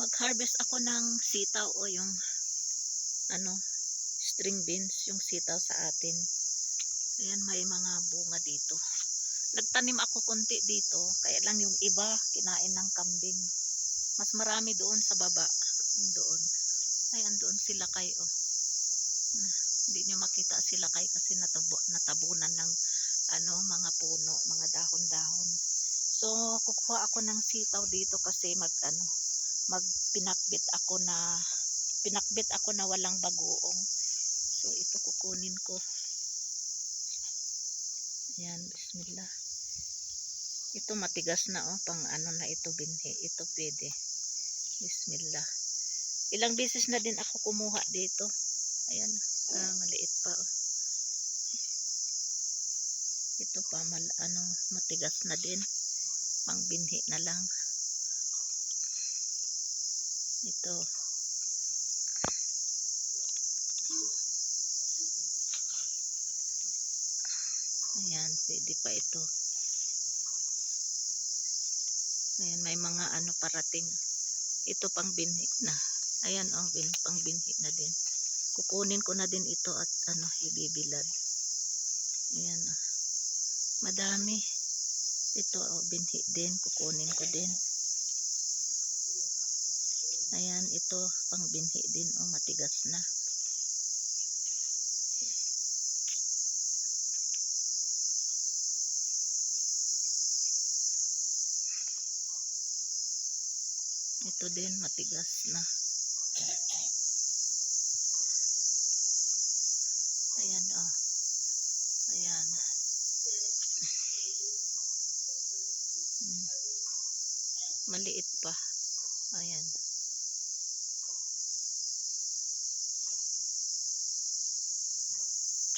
Mag-harvest ako ng sitaw o yung ano, string beans, yung sitaw sa atin. Ayan, may mga bunga dito. Nagtanim ako konti dito, kaya lang yung iba kinain ng kambing. Mas marami doon sa baba, yung doon. Ayan, doon sila kay hindi nyo makita sila kay kasi natabunan ng mga puno, mga dahon-dahon. So kukuha ako ng sitaw dito kasi pinakbit ako na walang bagoong. So ito kukunin ko. Ayan, bismillah. Ito matigas na pang na ito binhi. Ito pwede. Bismillah. Ilang beses na din ako kumuha dito. Ayan, maliit pa Ito pa matigas na din. Pang binhi na lang. Ito. Ayan, pwede pa ito. Ayan, may mga parating. Ito pang binhi na. Ayan, pang binhi na din. Kukunin ko na din ito at ibibilad. Ayan, madami. Ito, binhi din. Kukunin ko din. Ayan, ito pang binhi din. Matigas na. Ito din, matigas na. Ayan, Ayan. Maliit pa. Ayan.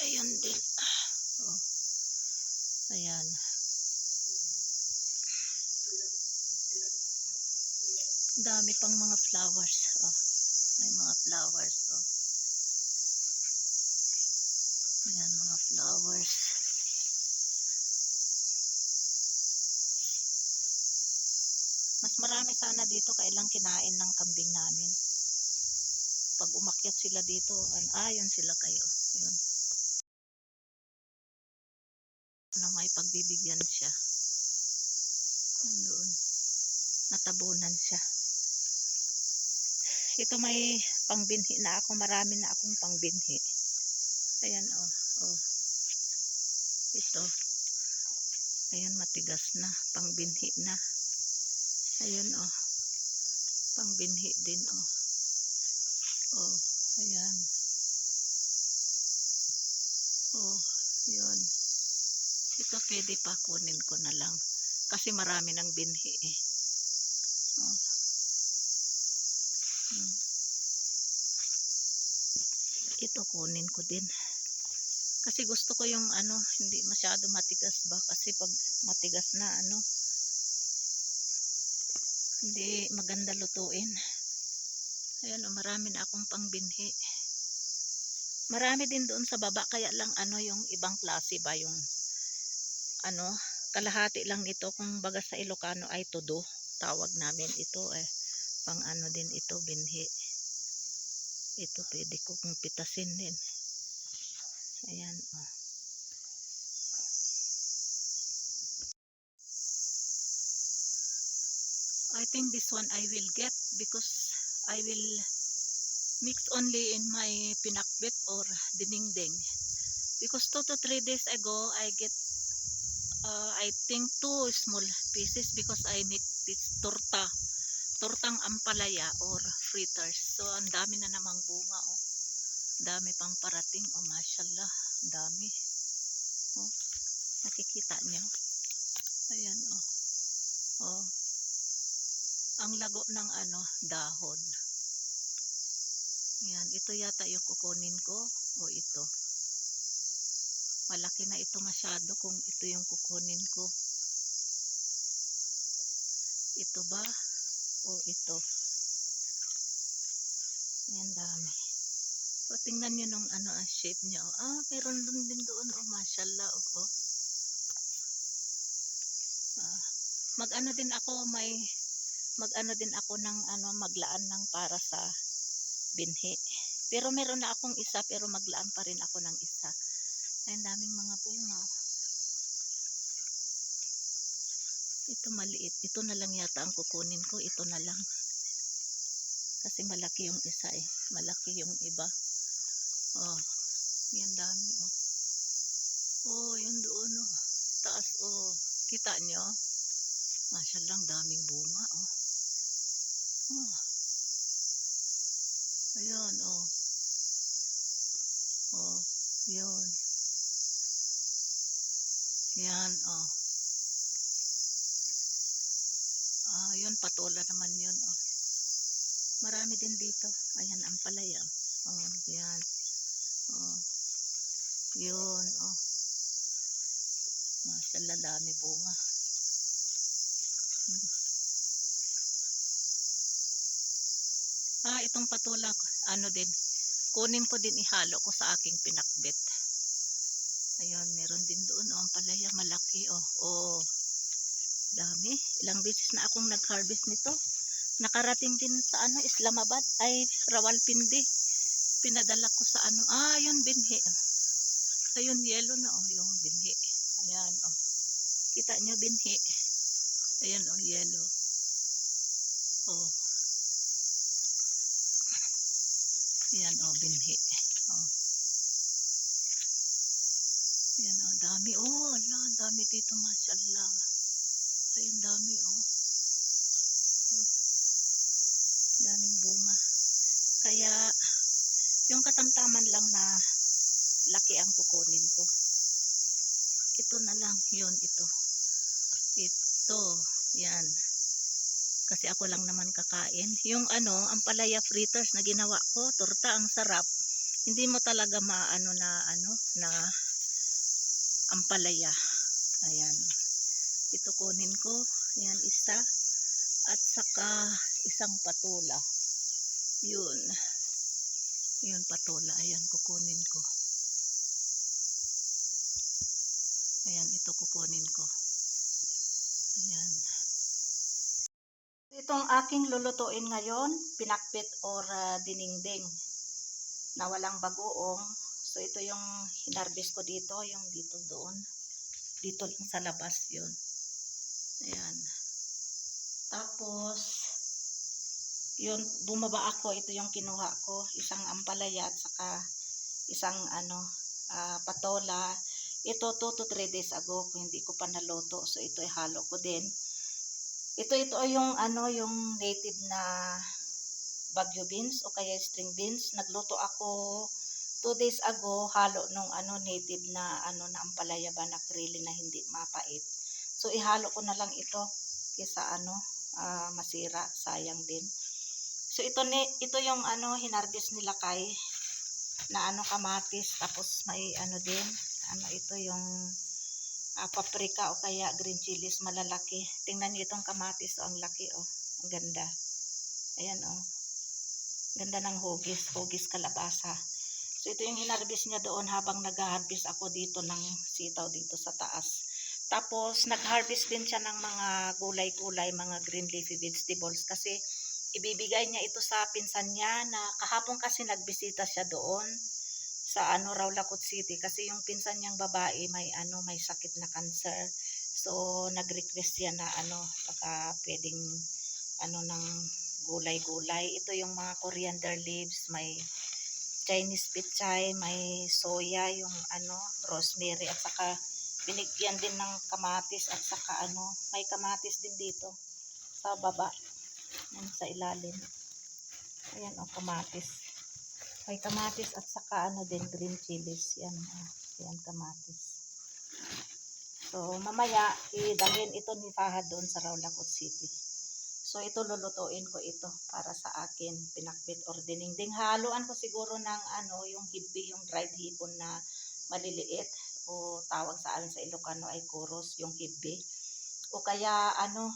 Ayan din. Ayan. Dami pang mga flowers. May mga flowers. Ayan, mga flowers. Mas marami sana dito kailang kinain ng kambing namin. Pag umakyat sila dito, yun sila kayo. Yun. May pagbibigyan siya. Doon. Natabunan siya. Ito may pangbinhi na ako. Marami na akong pangbinhi. Ayan, Ito. Ayan, matigas na. Pangbinhi na. Ayan, Pangbinhi din, ayan. Yun. Ito pwede pa, kunin ko na lang. Kasi marami ng binhi Ito kunin ko din. Kasi gusto ko yung hindi masyado matigas ba. Kasi pag matigas na hindi maganda lutuin. Ayan, marami na akong pangbinhi. Marami din doon sa baba. Kaya lang yung ibang klase ba yung kalahati lang ito. Kung baga sa Ilocano ay tudo. Tawag namin ito pang din ito binhi. Ito pwede ko kung pitasin din. Ayan, I think this one I will get because I will mix only in my pinakbit or dinengdeng. Because 2 to 3 days ago, I get I think 2 small pieces because I make this tortang ampalaya or fritters. So ang dami na namang bunga dami pang parating mashallah, dami. Nakikita niyo? Ayan ang lago ng dahon. Ayan, ito yata yung kukunin ko ito. Malaki na ito masyado kung ito yung kukunin ko. Ito ba ito? Ayan, dami. Tingnan nyo nung shape niya. Mayroon din doon mashallah mag din ako, may mag-ano din ako ng ano, maglaan ng para sa binhi. Pero meron na akong isa, pero maglaan pa rin ako ng isa. Ay, ang daming mga bunga. Ito maliit. Ito na lang yata ang kukunin ko. Ito na lang. Kasi malaki yung isa eh. Malaki yung iba. Oh, yan dami oh. Oh, yun doon oh. Taas oh. Kita nyo? Masyaallah, daming bunga oh. Oh. Ayun oh. Oh, yun. Yan oh. Ah, yun patola naman yun oh. Marami din dito. Ayan ang palaya. Oh, yan. Oh, yun oh. Masyaallah, dami bunga. Ah, itong patola, ano din, kunin ko din, ihalo ko sa aking pinakbet. Ayun, meron din doon oh, ang palaya, malaki oh. Oh, dami. Ilang beses na akong nag-harvest nito. Nakarating din sa ano, Islamabad, ay Rawalpindi. Pinadala ko sa ano, ah, yun binhi. Ayun, yellow na oh, yung binhi. Ayan oh. Kita nyo binhi. Ayan oh, yellow. Oh. Ayan oh, binhi. Oh. Ayan oh, dami oh, ala, dami dito, masyaallah. Ayun, dami oh. Oh, daming bunga. Kaya yung katamtaman lang na laki ang kukunin ko. Ito na lang, yun, ito. Ito, yan. Kasi ako lang naman kakain. Yung ano, ang palaya fritters na ginawa ko, torta, ang sarap. Hindi mo talaga maano na ano, na ang palaya. Ayan. Ito kunin ko, yan isa. At saka isang patola. Yun. Yun patola, ayan kukunin ko. Ayan, ito kukunin ko. Ayan. Itong aking lulutuin ngayon, pinakbet or dinengdeng na walang bagoong. So ito yung hinarbis ko dito, yung dito doon. Dito lang sa labas yun. Ayan. Tapos, yun, bumaba ako, ito yung kinuha ko. Isang ampalaya at saka isang ano, patola. Ito 2 to 3 days ago, kung hindi ko pa naluto. So ito ay halo ko din. Ito yung ano, yung native na Baguio beans o kaya string beans. Nagluto ako 2 days ago, halo nung ano, native na ano na ampalaya ba na krili na hindi mapait. So ihalo ko na lang ito kaysa ano, masira, sayang din. So ito yung ano, hinarbis nila kay na ano, kamatis, tapos may ano din, ano ito yung paprika o kaya green chilies malalaki. Tingnan niyo itong kamatis, oh, ang laki oh. Ang ganda. Ayan oh. Ganda ng hugis, hugis kalabasa. So ito yung hinarbis niya doon habang nag-harvest ako dito ng sitaw dito sa taas. Tapos nag-harvest din siya ng mga gulay-gulay, mga green leafy vegetables kasi ibibigay niya ito sa pinsan niya na kahapon kasi nagbisita siya doon sa ano, Rawlacot City kasi yung pinsan niyang babae may ano, may sakit na cancer. So nag-request siya na ano, baka pwedeng ano ng gulay-gulay. Ito yung mga coriander leaves, may Chinese pechay, may soya, yung ano, rosemary, at saka binigyan din ng kamatis at saka ano, may kamatis din dito sa baba, yan, sa ilalim. Ayan o, kamatis. May kamatis at saka ano din, green chilies. Yan, yan kamatis. So, mamaya, idalhin ito ni Fahad doon sa Rawlacot City. So, ito lulutuin ko ito para sa akin, pinakbit or dinengdeng. Haluan ko siguro ng ano, yung hibbi, yung dried hipon na maliliit. O tawag sa amin sa Ilocano ay kuros, yung hibbi. O kaya ano,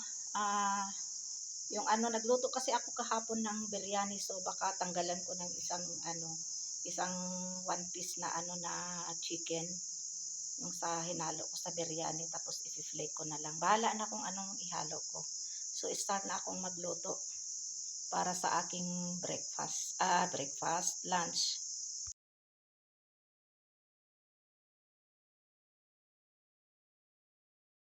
yung ano, nagluto kasi ako kahapon ng biryani, so baka tanggalan ko ng isang ano, isang 1 piece na ano na chicken, yung sa hinalo ko sa biryani, tapos i-flake ko na lang. Bahala na kung anong ihalo ko. So, start na akong magluto para sa aking breakfast, lunch.